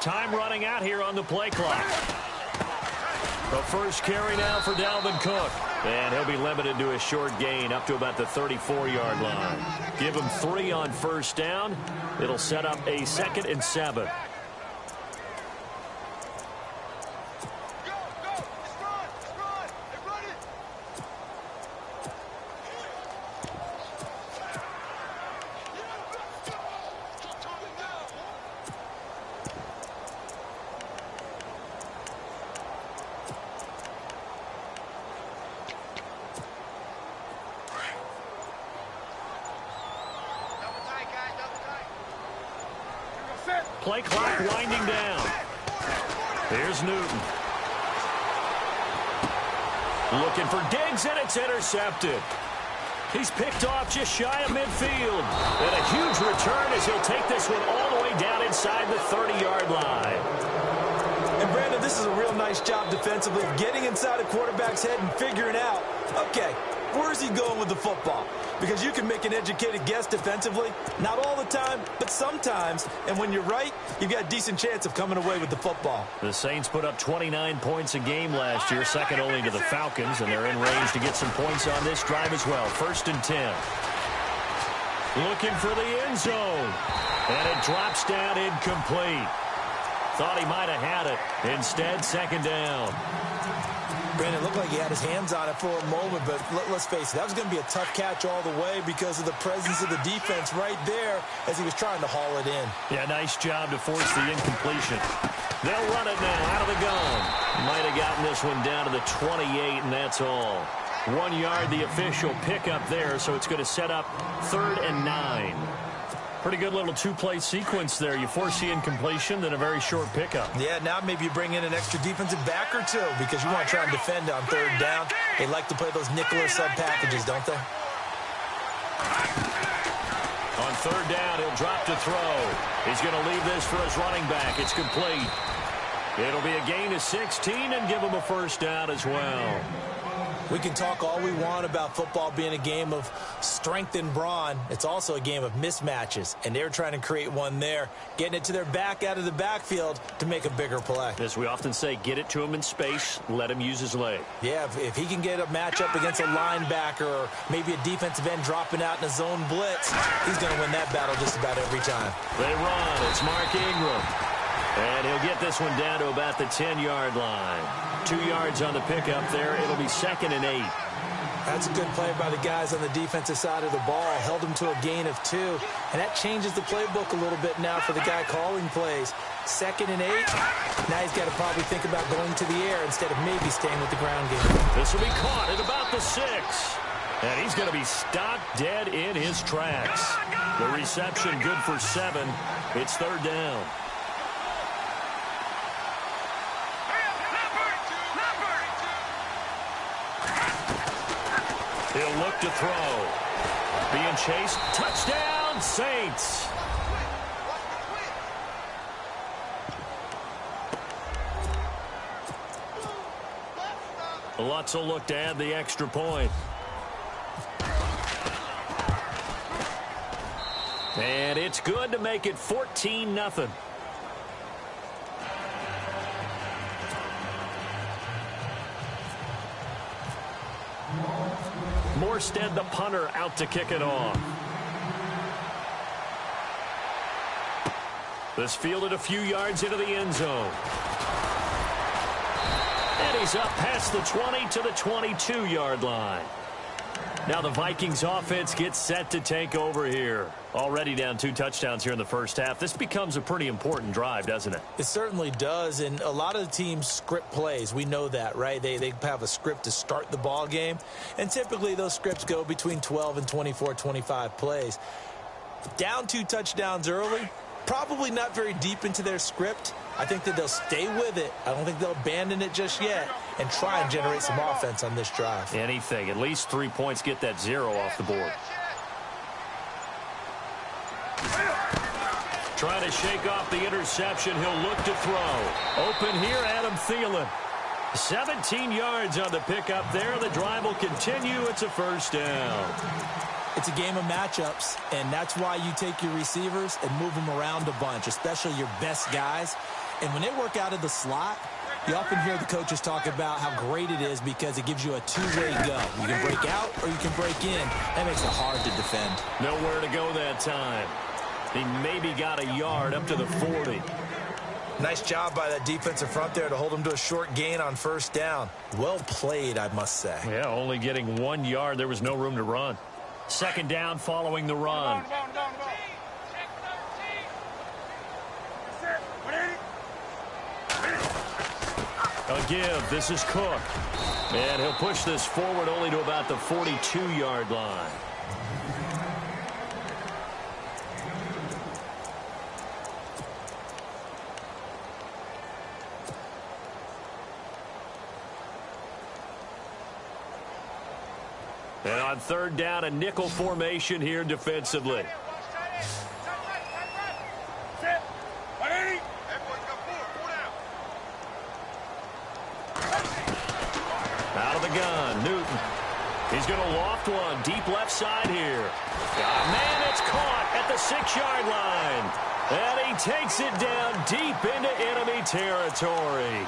Time running out here on the play clock. The first carry now for Dalvin Cook. And he'll be limited to a short gain up to about the 34-yard line. Give him 3 on first down. It'll set up a 2nd and 7. Play clock winding down. Here's Newton. Looking for Diggs, and it's intercepted. He's picked off just shy of midfield. And a huge return as he'll take this one all the way down inside the 30-yard line. And, Brandon, this is a real nice job defensively of getting inside a quarterback's head and figuring out, okay, where's he going with the football? Because you can make an educated guess defensively. Not all the time, but sometimes. And when you're right, you've got a decent chance of coming away with the football. The Saints put up 29 points a game last year, second only to the Falcons, and they're in range to get some points on this drive as well. 1st and 10. Looking for the end zone. And it drops down incomplete. Thought he might have had it. Instead, 2nd down. Brandon, it looked like he had his hands on it for a moment, but let's face it, that was going to be a tough catch all the way because of the presence of the defense right there as he was trying to haul it in. Yeah, nice job to force the incompletion. They'll run it now out of the gun. Might have gotten this one down to the 28, and that's all. 1 yard, the official pickup there, so it's going to set up 3rd and 9. Pretty good little 2-play sequence there. You force the incompletion, then a very short pickup. Yeah, now maybe you bring in an extra defensive back or 2 because you want to try and defend on 3rd down. They like to play those nickel or sub packages, don't they? On 3rd down, he'll drop to throw. He's going to leave this for his running back. It's complete. It'll be a gain of 16 and give him a 1st down as well. We can talk all we want about football being a game of strength and brawn. It's also a game of mismatches, and they're trying to create one there, getting it to their back out of the backfield to make a bigger play. As we often say, get it to him in space, let him use his leg. Yeah, if he can get a matchup against a linebacker or maybe a defensive end dropping out in a zone blitz, he's going to win that battle just about every time. They run. It's Mark Ingram. And he'll get this one down to about the 10-yard line. 2 yards on the pickup there. It'll be 2nd and 8. That's a good play by the guys on the defensive side of the ball. Held him to a gain of 2. And that changes the playbook a little bit now for the guy calling plays. 2nd and 8. Now he's got to probably think about going to the air instead of maybe staying with the ground game. This will be caught at about the 6. And he's going to be stopped dead in his tracks. The reception good for 7. It's 3rd down. He'll look to throw. Being chased. Touchdown, Saints. Lutz will look to add the extra point. And it's good to make it 14-0. Morstead, the punter, out to kick it off. This fielded a few yards into the end zone. And he's up past the 20 to the 22-yard line. Now the Vikings offense gets set to take over here. Already down 2 touchdowns here in the first half. This becomes a pretty important drive, doesn't it? It certainly does, and a lot of the teams script plays. We know that, right? They have a script to start the ball game, and typically those scripts go between 12 and 24, 25 plays. Down 2 touchdowns early, probably not very deep into their script. I think that they'll stay with it. I don't think they'll abandon it just yet and try and generate some offense on this drive. Anything. At least 3 points, get that 0 off the board. Trying to shake off the interception. He'll look to throw. Open here, Adam Thielen. 17 yards on the pickup there. The drive will continue. It's a 1st down. It's a game of matchups, and that's why you take your receivers and move them around a bunch, especially your best guys. And when they work out of the slot, you often hear the coaches talk about how great it is because it gives you a two-way go. You can break out or you can break in. That makes it hard to defend. Nowhere to go that time. He maybe got a yard up to the 40. Nice job by that defensive front there to hold him to a short gain on first down. Well played, I must say. Yeah, only getting 1 yard. There was no room to run. Second down following the run. A give. This is Cook. And he'll push this forward only to about the 42-yard line. And on third down, a nickel formation here defensively. Out of the gun, Newton. He's going to loft one, deep left side here. Man, it's caught at the 6-yard line. And he takes it down deep into enemy territory.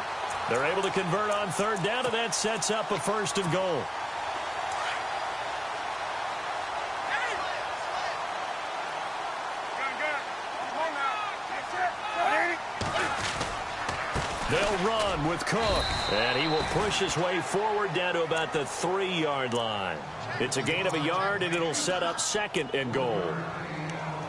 They're able to convert on third down, and that sets up a 1st and goal. They'll run with Cook, and he will push his way forward down to about the 3-yard line. It's a gain of a yard, and it'll set up 2nd and goal.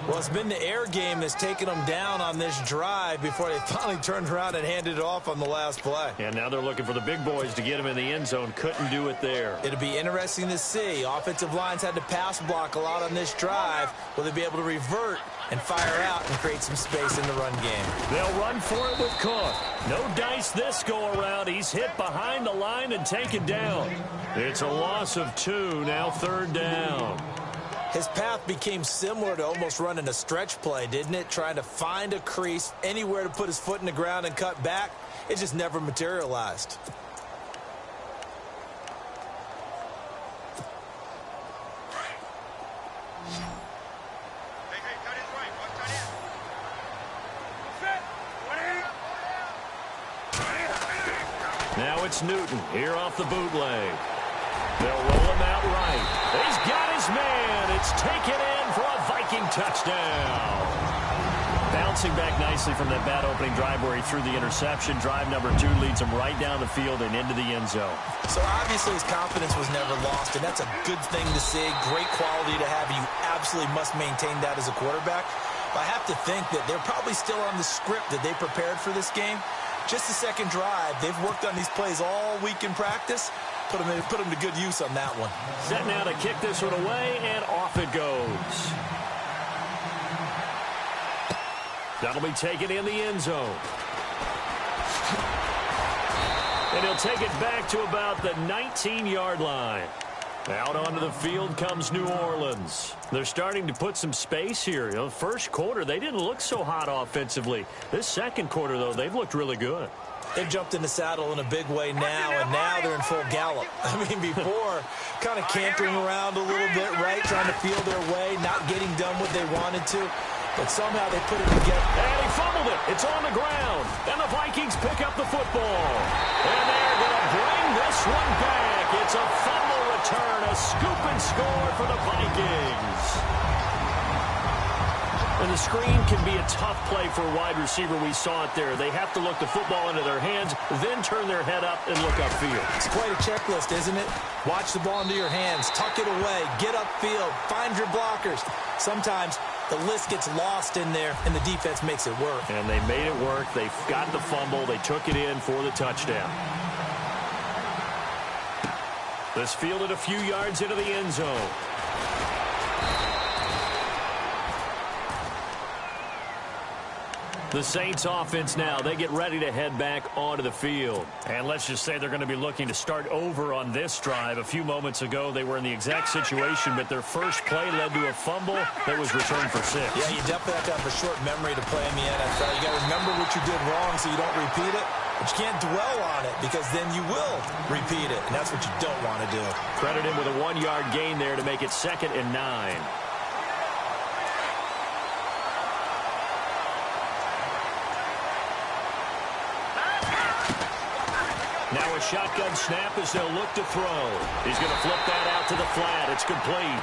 Well, it's been the air game that's taken them down on this drive before they finally turned around and handed it off on the last play. And now they're looking for the big boys to get him in the end zone. Couldn't do it there. It'll be interesting to see. Offensive lines had to pass block a lot on this drive. Will they be able to revert and fire out and create some space in the run game? They'll run for it with Cook. No dice this go-around. He's hit behind the line and taken down. It's a loss of 2, now 3rd down. His path became similar to almost running a stretch play, didn't it? Trying to find a crease, anywhere to put his foot in the ground and cut back. It just never materialized. Now it's Newton here off the bootleg. They'll roll him out right. He's got his man. It's taken in for a Viking touchdown. Bouncing back nicely from that bad opening drive where he threw the interception. Drive number 2 leads him right down the field and into the end zone. So obviously his confidence was never lost, and that's a good thing to see. Great quality to have. You absolutely must maintain that as a quarterback. But I have to think that they're probably still on the script that they prepared for this game. Just the second drive. They've worked on these plays all week in practice. Put them to good use on that one. Set now to kick this one away, and off it goes. That'll be taken in the end zone. And he'll take it back to about the 19-yard line. Out onto the field comes New Orleans. They're starting to put some space here. The first quarter, they didn't look so hot offensively. This second quarter, though, they've looked really good. They've jumped in the saddle in a big way now, and now they're in full gallop. I mean, before, kind of cantering around a little bit, right, trying to feel their way, not getting done what they wanted to. But somehow they put it together. And he fumbled it. It's on the ground. And the Vikings pick up the football. And they're going to bring this one back. It's a fumble return, a scoop and score for the Vikings. And the screen can be a tough play for a wide receiver. We saw it there. They have to look the football into their hands, then turn their head up and look upfield. It's quite a checklist, isn't it? Watch the ball into your hands, tuck it away, get upfield, find your blockers. Sometimes the list gets lost in there, and the defense makes it work. And they made it work. They got the fumble. They took it in for the touchdown. This fielded a few yards into the end zone. The Saints offense now, they get ready to head back onto the field. And let's just say they're going to be looking to start over on this drive. A few moments ago, they were in the exact situation, but their first play led to a fumble that was returned for 6. Yeah, you definitely have to have a short memory to play in the NFL. You got to remember what you did wrong so you don't repeat it. But you can't dwell on it because then you will repeat it, and that's what you don't want to do. Credit him with a 1-yard gain there to make it 2nd and 9. shotgun snap as they'll look to throw. He's going to flip that out to the flat. It's complete.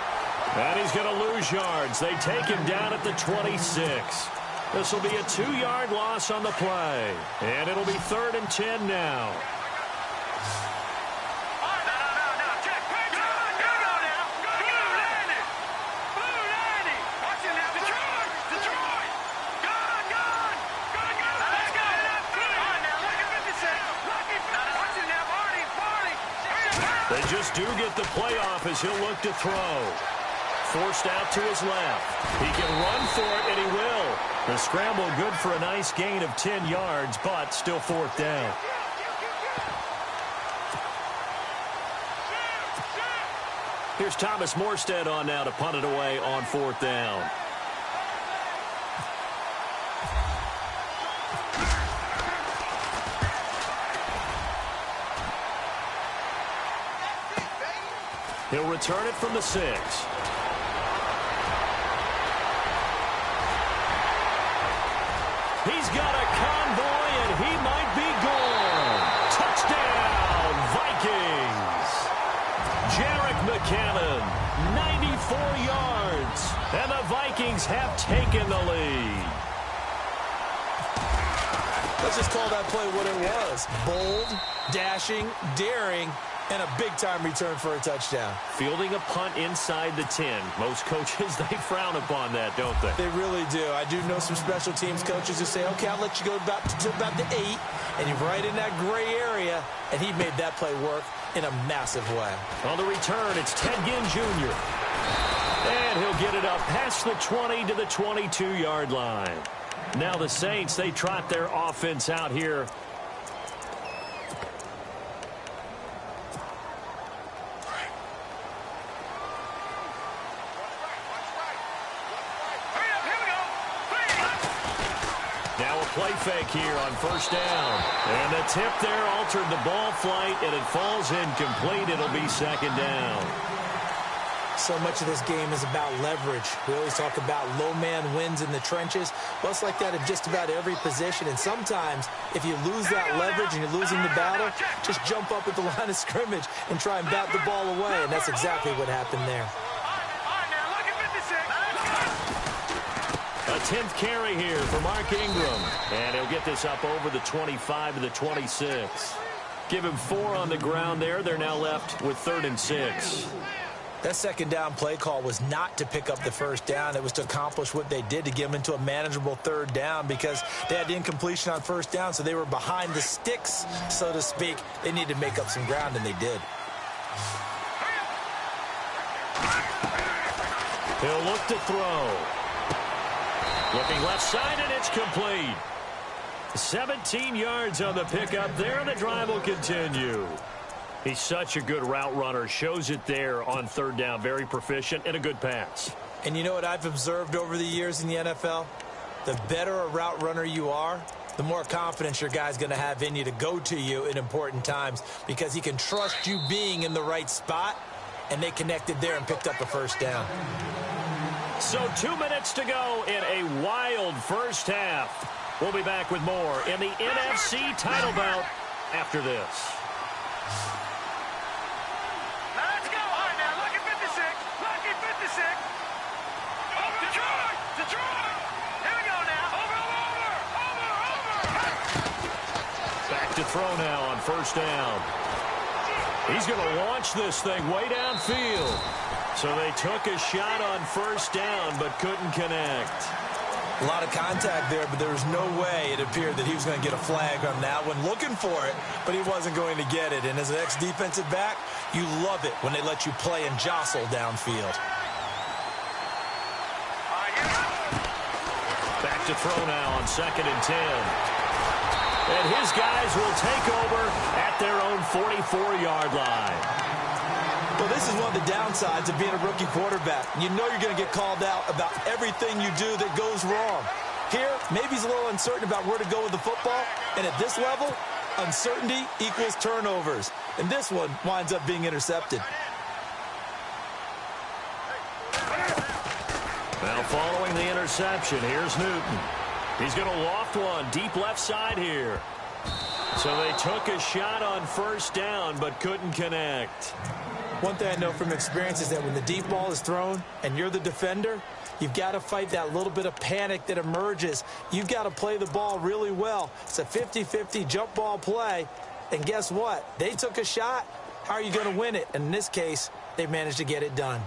And he's going to lose yards. They take him down at the 26. This will be a 2-yard loss on the play. And it'll be 3rd and 10 now. They just do get the playoff as he'll look to throw. Forced out to his left. He can run for it, and he will. The scramble good for a nice gain of 10 yards, but still 4th down. Here's Thomas Morstead on now to punt it away on 4th down. He'll return it from the 6. He's got a convoy, and he might be gone. Touchdown, Vikings. Jerick McCannon, 94 yards. And the Vikings have taken the lead. Let's just call that play what it was. Bold, dashing, daring, and a big-time return for a touchdown. Fielding a punt inside the 10. Most coaches, they frown upon that, don't they? They really do. I do know some special teams coaches who say, okay, I'll let you go to about the 8, and you're right in that gray area, and he made that play work in a massive way. On the return, it's Ted Ginn Jr. And he'll get it up past the 20 to the 22-yard line. Now the Saints, they trot their offense out here. Play fake here on 1st down. And the tip there altered the ball flight, and it falls incomplete. It'll be 2nd down. So much of this game is about leverage. We always talk about low man wins in the trenches. Well, it's like that in just about every position. And sometimes, if you lose that leverage and you're losing the battle, just jump up at the line of scrimmage and try and bat the ball away. And that's exactly what happened there. A 10th carry here for Mark Ingram. And he'll get this up over the 25 to the 26. Give him 4 on the ground there. They're now left with 3rd and 6. That 2nd down play call was not to pick up the 1st down. It was to accomplish what they did, to get them into a manageable 3rd down, because they had the incompletion on 1st down, so they were behind the sticks, so to speak. They needed to make up some ground, and they did. He'll look to throw. Looking left side, and it's complete. 17 yards on the pickup there, and the drive will continue. He's such a good route runner. Shows it there on 3rd down. Very proficient and a good pass. And you know what I've observed over the years in the NFL? The better a route runner you are, the more confidence your guy's going to have in you to go to you in important times, because he can trust you being in the right spot, and they connected there and picked up a 1st down. So 2 minutes to go in a wild first half. We'll be back with more in the NFC title bout after this. Now let's go. All right, now look at 56. Look at 56. Over Detroit. Detroit. Here we go now. Over. Back to throw now on 1st down. He's going to launch this thing way downfield. So they took a shot on 1st down, but couldn't connect. A lot of contact there, but there was no way it appeared that he was going to get a flag on that one. Looking for it, but he wasn't going to get it. And as an ex-defensive back, you love it when they let you play and jostle downfield. Back to throw now on 2nd and 10. And his guys will take over at their own 44-yard line. Well, this is one of the downsides of being a rookie quarterback. You know you're going to get called out about everything you do that goes wrong. Here, maybe he's a little uncertain about where to go with the football. And at this level, uncertainty equals turnovers. And this one winds up being intercepted. Now following the interception, here's Newton. He's going to loft one deep left side here. So they took a shot on first down, but couldn't connect. One thing I know from experience is that when the deep ball is thrown and you're the defender, you've got to fight that little bit of panic that emerges. You've got to play the ball really well. It's a 50-50 jump ball play. And guess what? They took a shot. How are you going to win it? And in this case, they managed to get it done.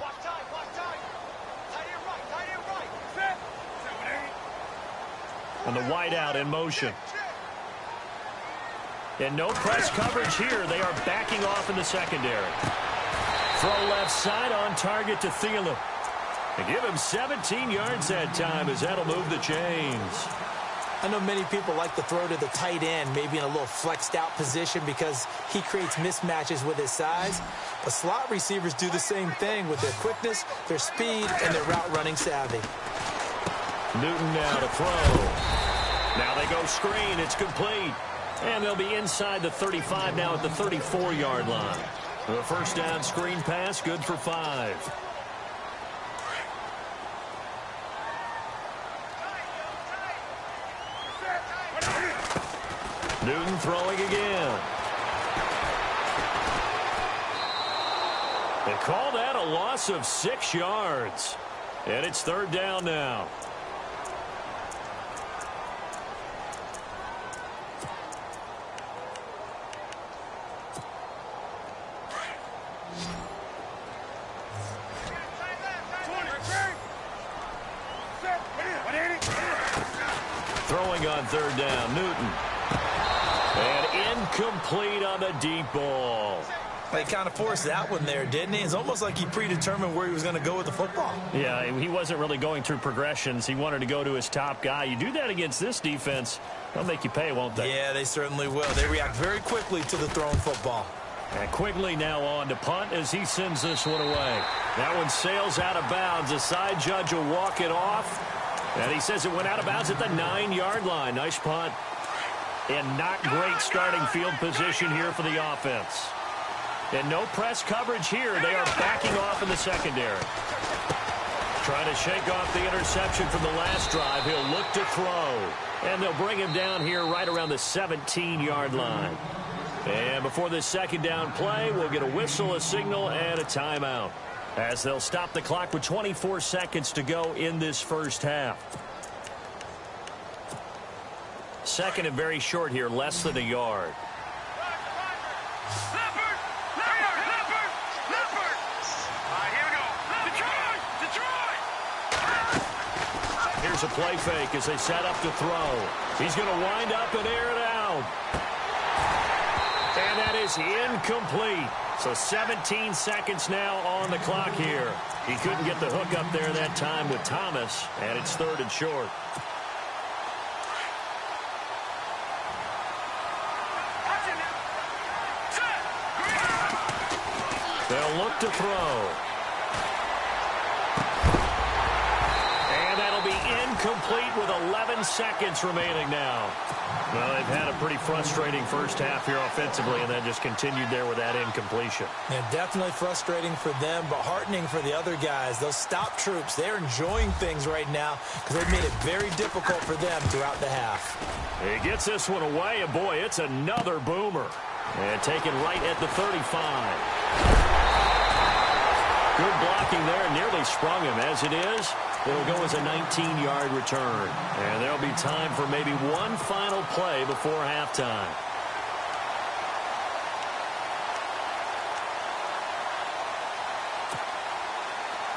And the wideout in motion. And no press coverage here. They are backing off in the secondary. Throw left side on target to Thielen. They give him 17 yards that time as that'll move the chains. I know many people like to throw to the tight end, maybe in a little flexed out position because he creates mismatches with his size. But slot receivers do the same thing with their quickness, their speed, and their route running savvy. Newton now to throw. Now they go screen. It's complete. And they'll be inside the 35 now at the 34-yard line. The first down screen pass, good for 5. Newton throwing again. They call that a loss of 6 yards. And it's third down now. Throwing on third down, Newton. And incomplete on the deep ball. They kind of forced that one there, didn't he? It's almost like he predetermined where he was going to go with the football. Yeah, he wasn't really going through progressions. He wanted to go to his top guy. You do that against this defense, they'll make you pay, won't they? Yeah, they certainly will. They react very quickly to the thrown football. And Quigley now on to punt as he sends this one away. That one sails out of bounds. The side judge will walk it off. And he says it went out of bounds at the 9-yard line. Nice punt. And not great starting field position here for the offense. And no press coverage here. They are backing off in the secondary. Trying to shake off the interception from the last drive. He'll look to throw. And they'll bring him down here right around the 17-yard line. And before this second down play, we'll get a whistle, a signal, and a timeout, as they'll stop the clock with 24 seconds to go in this first half. Second and very short here, less than a yard. Here's a play fake as they set up to throw. He's going to wind up and air it out. And that is incomplete. So 17 seconds now on the clock here. He couldn't get the hook up there that time with Thomas, and it's third and short. They'll look to throw. And that'll be incomplete with 11 seconds remaining now. Well, they've had a pretty frustrating first half here offensively, and then just continued there with that incompletion. Yeah, definitely frustrating for them, but heartening for the other guys. Those stop troops, they're enjoying things right now because they've made it very difficult for them throughout the half. He gets this one away, and boy, it's another boomer. And taken right at the 35. Good blocking there, nearly sprung him. As it is, it'll go as a 19-yard return. And there'll be time for maybe one final play before halftime.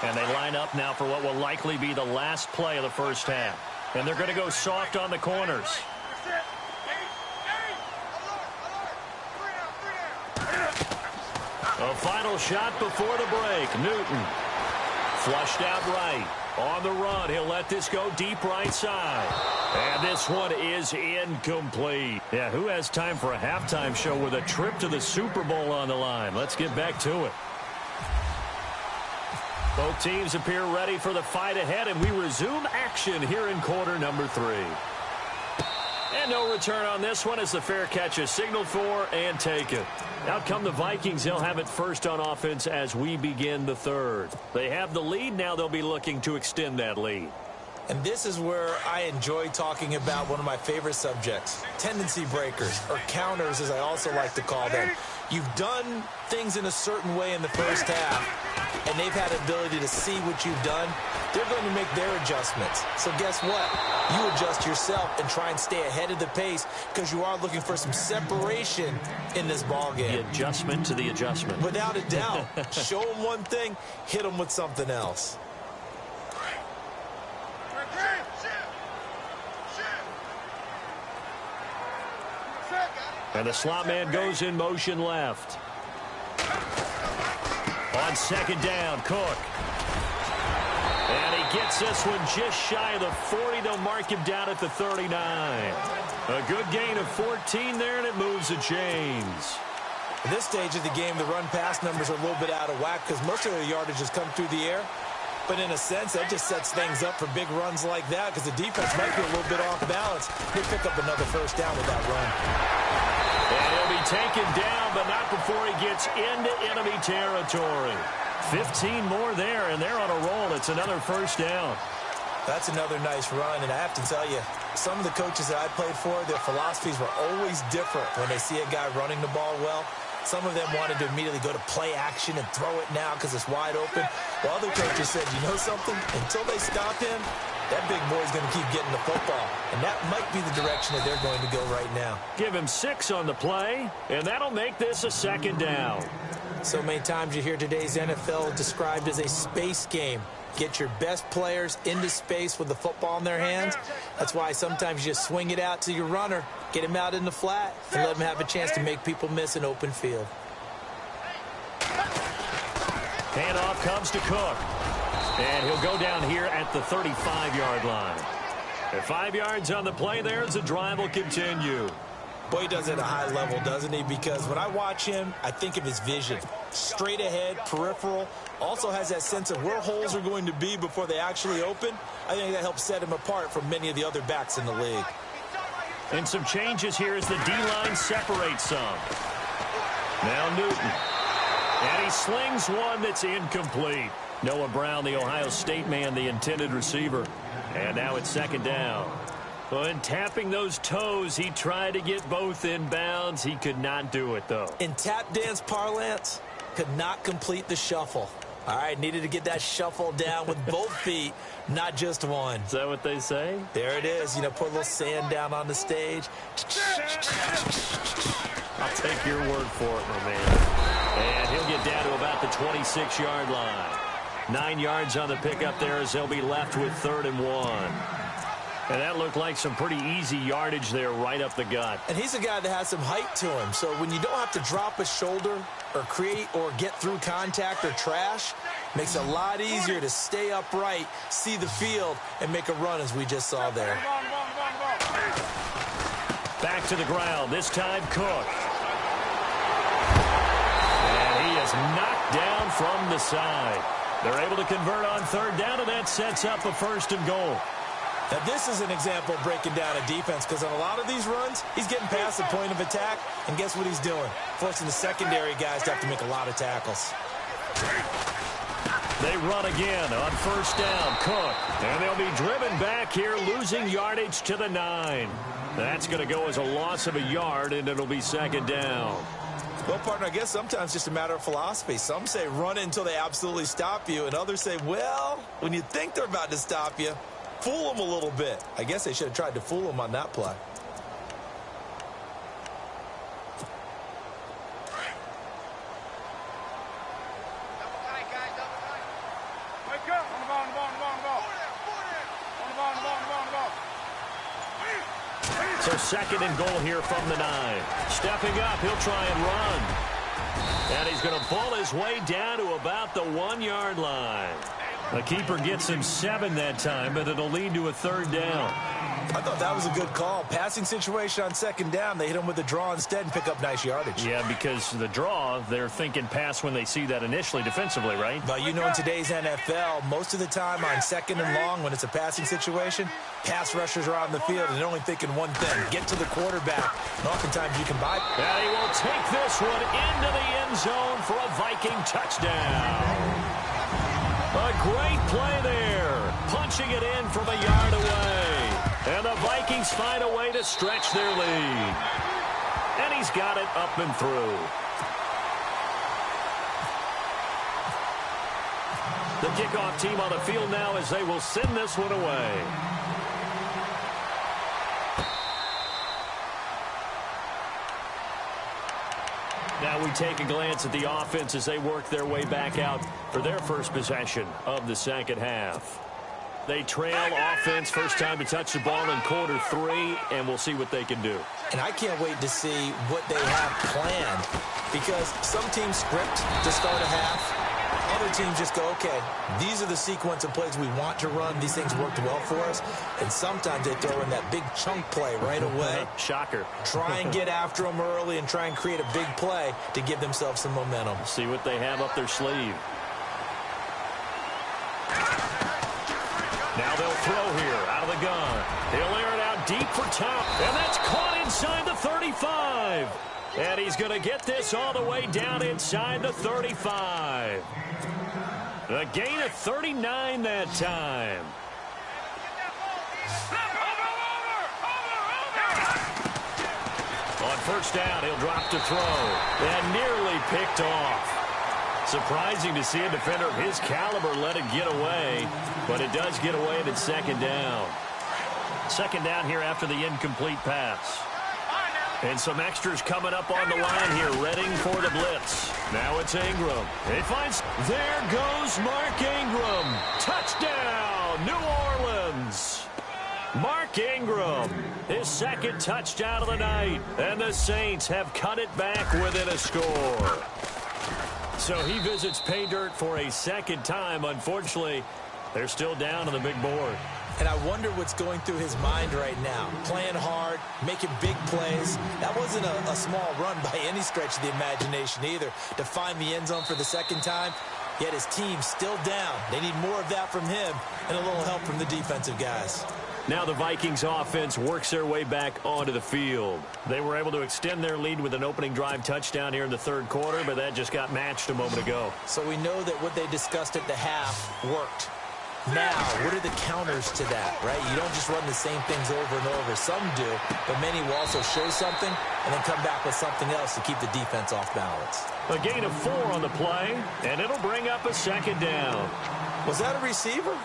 And they line up now for what will likely be the last play of the first half. And they're going to go soft on the corners. A final shot before the break. Newton flushed out right. On the run, he'll let this go deep right side. And this one is incomplete. Yeah, who has time for a halftime show with a trip to the Super Bowl on the line? Let's get back to it. Both teams appear ready for the fight ahead, and we resume action here in quarter number 3. And no return on this one as the fair catch is signaled for and taken. Out come the Vikings. They'll have it first on offense as we begin the third. They have the lead. Now they'll be looking to extend that lead. And this is where I enjoy talking about one of my favorite subjects, tendency breakers, or counters as I also like to call them. You've done things in a certain way in the first half, and they've had the ability to see what you've done. They're going to make their adjustments. So guess what? You adjust yourself and try and stay ahead of the pace because you are looking for some separation in this ball game. The adjustment to the adjustment. Without a doubt. Show them one thing, hit them with something else. And the slot man goes in motion left. On second down, Cook. And he gets this one just shy of the 40. They'll mark him down at the 39. A good gain of 14 there, and it moves the chains. At this stage of the game, the run-pass numbers are a little bit out of whack because most of the yardage has come through the air. But in a sense, that just sets things up for big runs like that because the defense might be a little bit off balance. They pick up another first down with that run. And he'll be taken down, but not before he gets into enemy territory. 15 more there, and they're on a roll. It's another first down. That's another nice run, and I have to tell you, some of the coaches that I played for, their philosophies were always different when they see a guy running the ball well. Some of them wanted to immediately go to play action and throw it now because it's wide open. While other coaches said, you know something? Until they stop him, that big boy's going to keep getting the football. And that might be the direction that they're going to go right now. Give him 6 on the play, and that'll make this a second down. So many times you hear today's NFL described as a space game. Get your best players into space with the football in their hands. That's why sometimes you just swing it out to your runner, get him out in the flat, and let him have a chance to make people miss an open field. Handoff comes to Cook. And he'll go down here at the 35-yard line. And 5 yards on the play there as the drive will continue. Boy, he does it at a high level, doesn't he? Because when I watch him, I think of his vision. Straight ahead, peripheral. Also has that sense of where holes are going to be before they actually open. I think that helps set him apart from many of the other backs in the league. And some changes here as the D-line separates some. Now Newton. And he slings one that's incomplete. Noah Brown, the Ohio State man, the intended receiver. And now it's second down. Well, in tapping those toes, he tried to get both in bounds. He could not do it, though. In tap dance parlance, could not complete the shuffle. All right, needed to get that shuffle down with both feet, not just one. Is that what they say? There it is. You know, put a little sand down on the stage. I'll take your word for it, my man. And he'll get down to about the 26-yard line. 9 yards on the pickup there as they'll be left with 3rd and 1. And that looked like some pretty easy yardage there right up the gut. And he's a guy that has some height to him. So when you don't have to drop a shoulder or create or get through contact or trash, makes it a lot easier to stay upright, see the field, and make a run as we just saw there. Back to the ground, this time Cook. And he is knocked down from the side. They're able to convert on 3rd down, and that sets up a 1st and goal. Now, this is an example of breaking down a defense because on a lot of these runs, he's getting past the point of attack, and guess what he's doing? Forcing the secondary guys to have to make a lot of tackles. They run again on 1st down, Cook. And they'll be driven back here, losing yardage to the 9. That's going to go as a loss of a yard, and it'll be 2nd down. Well, partner, I guess sometimes it's just a matter of philosophy. Some say run it until they absolutely stop you, and others say, well, when you think they're about to stop you, fool them a little bit. I guess they should have tried to fool them on that play. So 2nd and goal here from the 9. Stepping up, he'll try and run. And he's going to pull his way down to about the 1-yard line. The keeper gets him 7 that time, but it'll lead to a 3rd down. I thought that was a good call. Passing situation on 2nd down. They hit him with the draw instead and pick up nice yardage. Yeah, because the draw, they're thinking pass when they see that initially defensively, right? But you know, in today's NFL, most of the time on 2nd and long, when it's a passing situation, pass rushers are on the field and they're only thinking one thing, get to the quarterback. And oftentimes you can buy. And he will take this one into the end zone for a Viking touchdown. A great play there. Punching it in from a yard away. And the Vikings find a way to stretch their lead. And he's got it up and through. The kickoff team on the field now as they will send this one away. Now we take a glance at the offense as they work their way back out for their first possession of the second half. They trail offense, first time to touch the ball in quarter 3, and we'll see what they can do. And I can't wait to see what they have planned, because some teams script to start a half. Other teams just go, okay, these are the sequence of plays we want to run. These things worked well for us. And sometimes they throw in that big chunk play right away. Shocker. Try and get after them early and try and create a big play to give themselves some momentum. See what they have up their sleeve. Now they'll throw here out of the gun. He'll air it out deep for Top. And that's caught inside the 35. And he's going to get this all the way down inside the 35. A gain of 39 that time. On first down, he'll drop to throw. And nearly picked off. Surprising to see a defender of his caliber let it get away. But it does get away, and it's second down. Second down here after the incomplete pass. And some extras coming up on the line here, readying for the blitz. Now it's Ingram. He finds, there goes Mark Ingram. Touchdown, New Orleans. Mark Ingram, his second touchdown of the night. And the Saints have cut it back within a score. So he visits pay dirt for a second time. Unfortunately, they're still down on the big board. And I wonder what's going through his mind right now. Playing hard, making big plays. That wasn't a small run by any stretch of the imagination either. To find the end zone for the second time, yet his team still down. They need more of that from him and a little help from the defensive guys. Now the Vikings offense works their way back onto the field. They were able to extend their lead with an opening drive touchdown here in the third quarter, but that just got matched a moment ago. So we know that what they discussed at the half worked. Now, what are the counters to that, right? You don't just run the same things over and over. Some do, but many will also show something and then come back with something else to keep the defense off balance. A gain of 4 on the play, and it'll bring up a second down. Was that a receiver?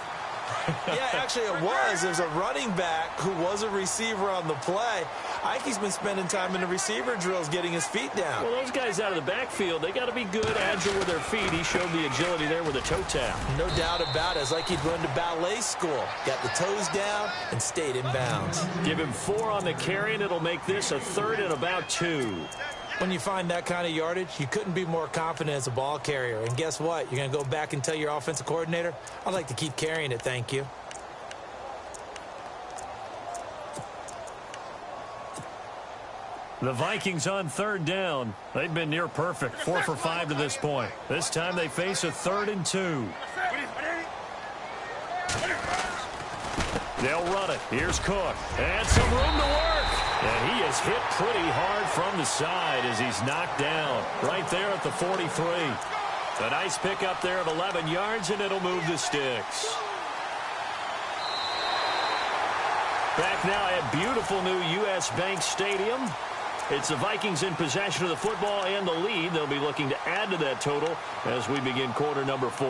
Yeah, actually it was. There's a running back who was a receiver on the play. Ike's been spending time in the receiver drills getting his feet down. Well, those guys out of the backfield, they got to be good, agile with their feet. He showed the agility there with a toe tap. No doubt about it. It's like he'd run to ballet school. Got the toes down and stayed in bounds. Give him 4 on the carry, and it'll make this a third and about 2. When you find that kind of yardage, you couldn't be more confident as a ball carrier. And guess what? You're going to go back and tell your offensive coordinator, I'd like to keep carrying it, thank you. The Vikings on third down. They've been near perfect, 4 for 5 to this point. This time they face a 3rd and 2. They'll run it. Here's Cook. And some room to work. And he is hit pretty hard from the side as he's knocked down right there at the 43. A nice pickup there of 11 yards, and it'll move the sticks. Back now at beautiful new U.S. Bank Stadium. It's the Vikings in possession of the football and the lead. They'll be looking to add to that total as we begin quarter number 4.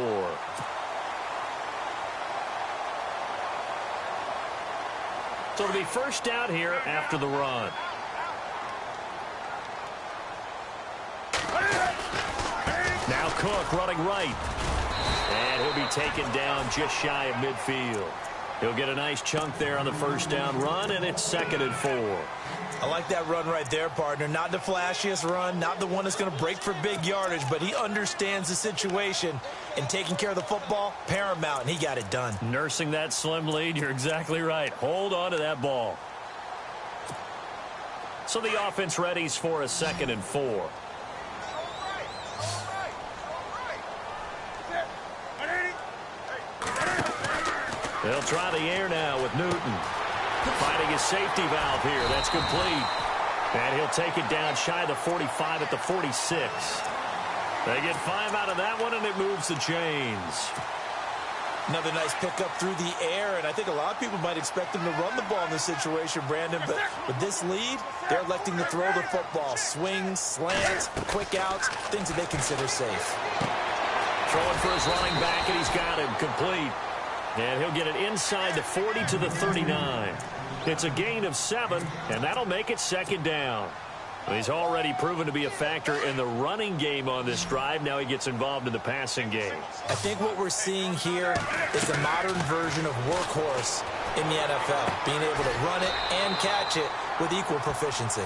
So it'll be first down here after the run. Now Cook running right. And he'll be taken down just shy of midfield. He'll get a nice chunk there on the first down run, and it's 2nd and 4. I like that run right there, partner. Not the flashiest run, not the one that's going to break for big yardage, but he understands the situation, and taking care of the football, paramount, and he got it done. Nursing that slim lead, you're exactly right. Hold on to that ball. So the offense readies for a 2nd and 4. They'll try the air now with Newton. Finding his safety valve here. That's complete. And he'll take it down shy of the 45 at the 46. They get 5 out of that one, and it moves the chains. Another nice pickup through the air, and I think a lot of people might expect him to run the ball in this situation, Brandon, but with this lead, they're electing to throw the football. Swings, slants, quick outs, things that they consider safe. Throwing for his running back, and he's got him complete. And he'll get it inside the 40 to the 39. It's a gain of 7, and that'll make it second down. He's already proven to be a factor in the running game on this drive. Now he gets involved in the passing game. I think what we're seeing here is the modern version of workhorse in the NFL, being able to run it and catch it with equal proficiency.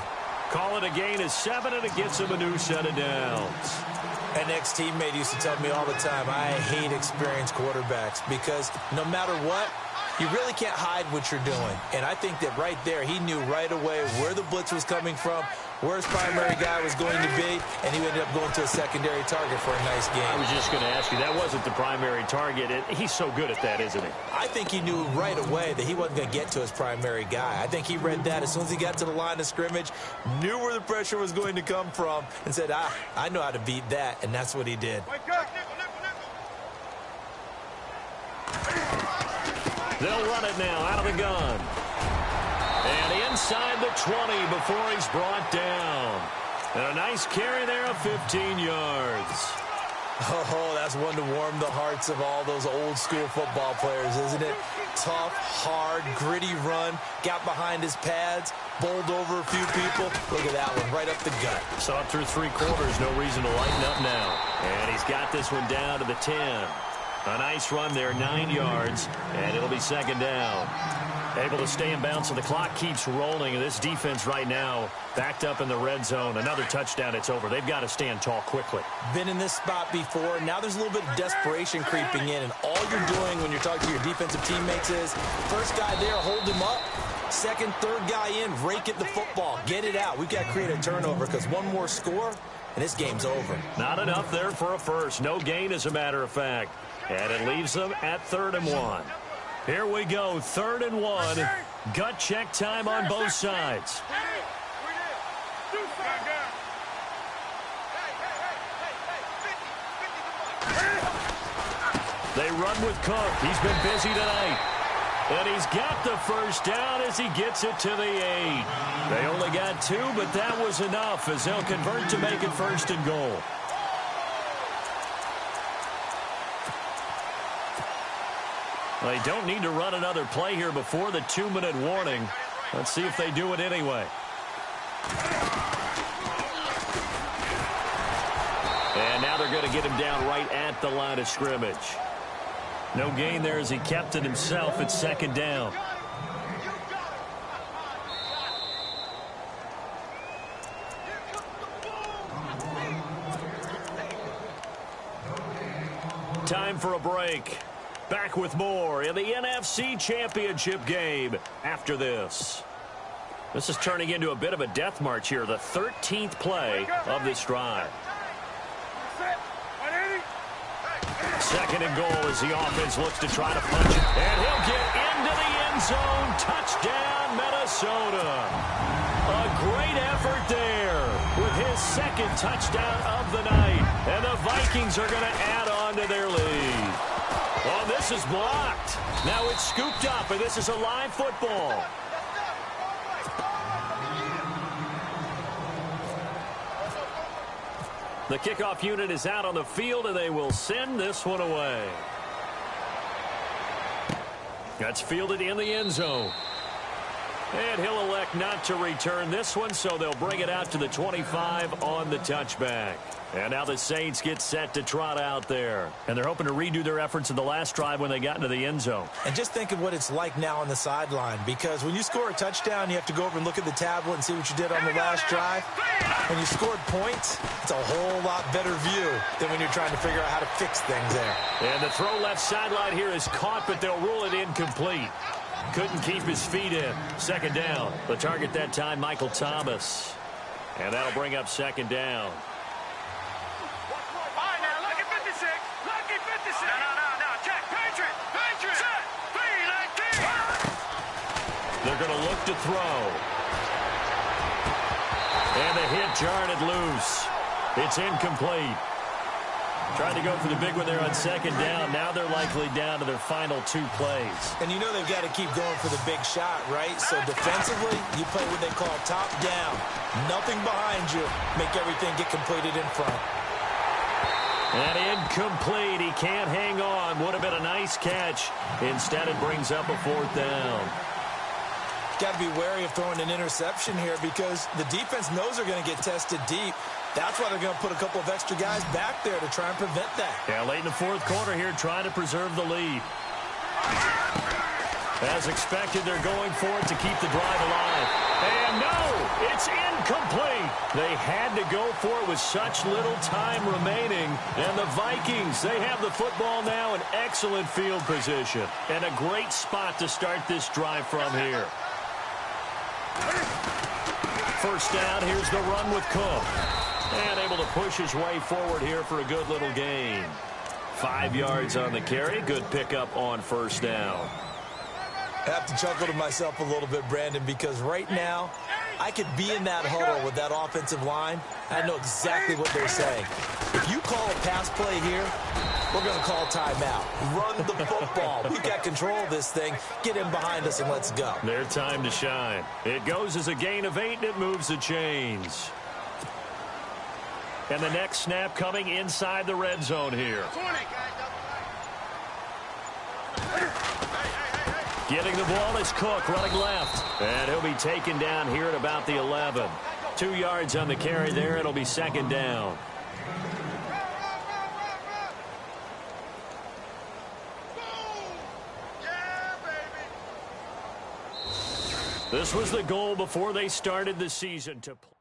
Call it a gain of 7, and it gets him a new set of downs. An ex-teammate used to tell me all the time, I hate experienced quarterbacks because no matter what, you really can't hide what you're doing. And I think that right there, he knew right away where the blitz was coming from, where his primary guy was going to be, and he ended up going to a secondary target for a nice game. I was just going to ask you, that wasn't the primary target. He's so good at that, isn't he? I think he knew right away that he wasn't going to get to his primary guy. I think he read that as soon as he got to the line of scrimmage, knew where the pressure was going to come from, and said, I know how to beat that, and that's what he did. They'll run it now out of the gun. And inside the 20 before he's brought down. And a nice carry there of 15 yards. Oh, that's one to warm the hearts of all those old school football players, isn't it? Tough, hard, gritty run. Got behind his pads, bowled over a few people. Look at that one, right up the gut. Saw it through 3 quarters. No reason to lighten up now. And he's got this one down to the 10. A nice run there, 9 yards, and it'll be second down. Able to stay in bounds, so the clock keeps rolling, and this defense right now backed up in the red zone. Another touchdown, it's over. They've got to stand tall quickly. Been in this spot before. Now there's a little bit of desperation creeping in, and all you're doing when you're talking to your defensive teammates is, first guy there, hold him up. Second, third guy in, rake at the football. Get it out. We've got to create a turnover because one more score, and this game's over. Not enough there for a first. No gain, as a matter of fact. And it leaves them at 3rd and 1. Here we go, 3rd and 1. Gut check time on both sides. They run with Cook. He's been busy tonight. And he's got the first down as he gets it to the 8. They only got 2, but that was enough as they'll convert to make it 1st and goal. They don't need to run another play here before the 2-minute warning. Let's see if they do it anyway. And now they're going to get him down right at the line of scrimmage. No gain there as he kept it himself at 2nd down. Time for a break. Back with more in the NFC Championship game after this. This is turning into a bit of a death march here, the 13th play of this drive. 2nd and goal as the offense looks to try to punch it. And he'll get into the end zone. Touchdown, Minnesota. A great effort there with his 2nd touchdown of the night. And the Vikings are going to add on to their lead. Oh, this is blocked. Now it's scooped up, and this is a live football. The kickoff unit is out on the field, and they will send this one away. That's fielded in the end zone. And he'll elect not to return this one, so they'll bring it out to the 25 on the touchback. And now the Saints get set to trot out there. And they're hoping to redo their efforts in the last drive when they got into the end zone. And just think of what it's like now on the sideline, because when you score a touchdown, you have to go over and look at the tablet and see what you did on the last drive. When you scored points, it's a whole lot better view than when you're trying to figure out how to fix things there. And the throw left sideline here is caught, but they'll rule it incomplete. Couldn't keep his feet in. 2nd down. The target that time, Michael Thomas. And that'll bring up 2nd down. They're going to look to throw. And the hit jarred it loose. It's incomplete. Tried to go for the big one there on second down. Now they're likely down to their final 2 plays. And you know they've got to keep going for the big shot, right? So defensively, you play what they call top down. Nothing behind you. Make everything get completed in front. And incomplete. He can't hang on. Would have been a nice catch. Instead, it brings up a 4th down. Got to be wary of throwing an interception here because the defense knows they're going to get tested deep. That's why they're going to put a couple of extra guys back there to try and prevent that. Yeah, late in the 4th quarter here, trying to preserve the lead. As expected, they're going for it to keep the drive alive. And no, it's incomplete. They had to go for it with such little time remaining. And the Vikings, they have the football now in excellent field position. And a great spot to start this drive from here. First down, here's the run with Cook. And able to push his way forward here for a good little gain. 5 yards on the carry. Good pickup on first down. I have to chuckle to myself a little bit, Brandon, because right now I could be in that huddle with that offensive line. I know exactly what they're saying. If you call a pass play here, we're going to call timeout. Run the football. We got control of this thing. Get in behind us and let's go. Their time to shine. It goes as a gain of 8, and it moves the chains. And the next snap coming inside the red zone here. Getting the ball is Cook, running left. And he'll be taken down here at about the 11. 2 yards on the carry there. It'll be second down. This was the goal before they started the season to play.